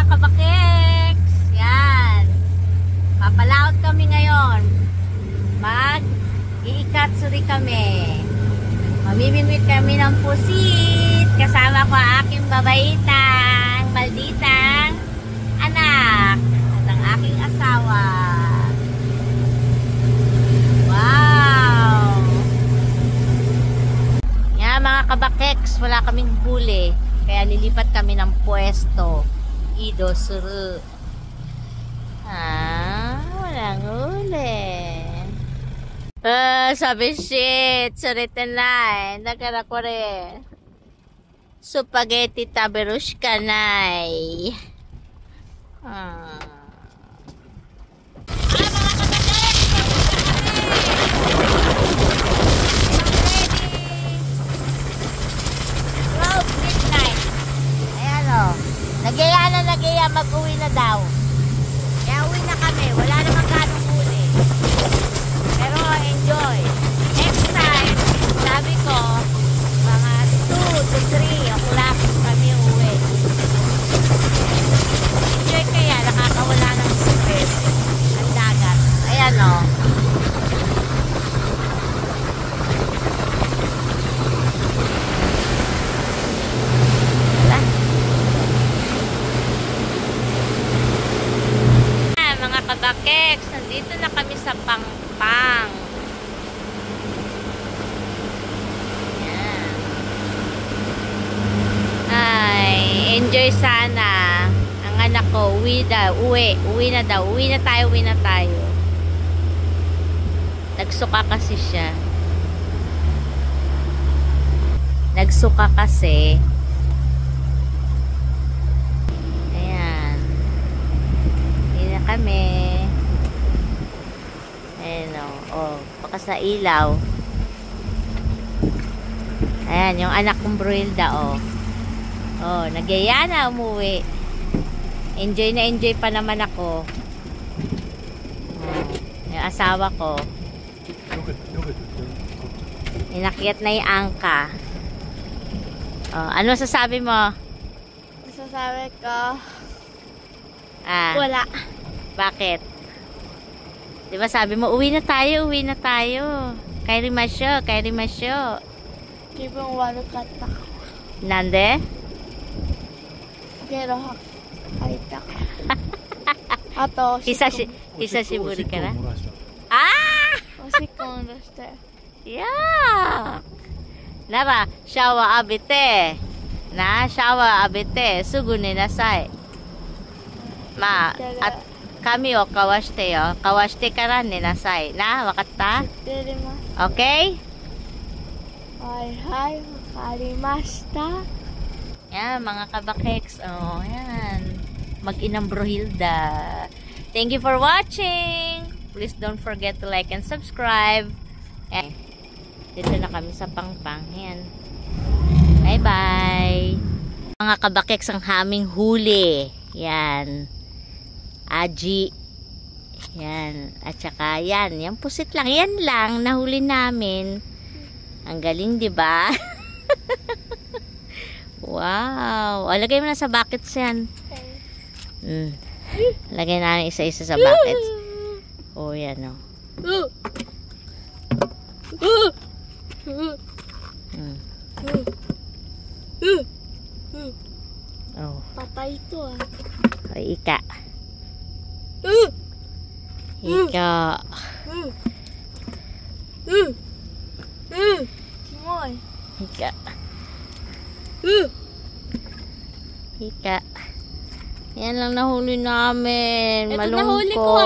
kabakeks. Yan. Papalaot kami ngayon. Mag-iikatsuri kami. Mamimimit kami ng pusit. Kasama ko ang aking babaitang, malditang anak. At ang aking asawa. Wow! Yan mga kabakeks, wala kaming huli. Kaya lilipat kami ng pwesto. Ido suru. Walang huli. Sabi shit. Suritanay. Nakarakore. Spaghetti taberushka nai. Nagaya mag-uwi na daw. Kaya uwi na kami. Wala namang ganong huli. Pero enjoy. Next time, sabi ko, mga 2 to 3 o'clock kami uwi. Enjoy kaya. Nakakawala ng stress. Ang dagat. Ayan o. Kabakeks, nandito na kami sa Pangpang. Yan. Ay, enjoy sana. Ang anak ko, uwi na daw. Uwi na tayo. Nagsuka kasi siya. Kami. Ayan o. Baka sa ilaw. Ayan, yung anak kong Brulda o. Nagyaya na umuwi. Enjoy na enjoy pa naman ako. Yung asawa ko. Inakyat na yung angka. Ano sasabi mo? Sasabi ko, wala. Bakit? Diba sabi mo, uwi na tayo. Kairimasyo. Kibang walo kata. Nande? Pero, kaita ka. Ato, Hisashiburi ka na? Oshikondo shite. Yeah! Nara, shower abite. Shower abite. Sugu nenasai. At kami o kawashite yo. Kawashite kara nenasai. Wakatta? Okay? Hai, wakarimashita. Yan, mga kabakeks. Yan. Mag-inang Brohilda. Thank you for watching. Please don't forget to like and subscribe. Yan. Dito na kami sa Pangpang. Yan. Bye-bye. Mga kabakeks, ang haming huli. Yan. Aji. Yan. At saka yan. Yan pusit lang. Yan lang. Nahuli namin. Ang galing, diba? Wow. Lagay mo na sa buckets yan. Lagay namin isa-isa sa buckets. Yan o. Patay ito Ika. Simoy. Ika. Yan lang nahuli namin. Ito Malungkot. nahuli ko.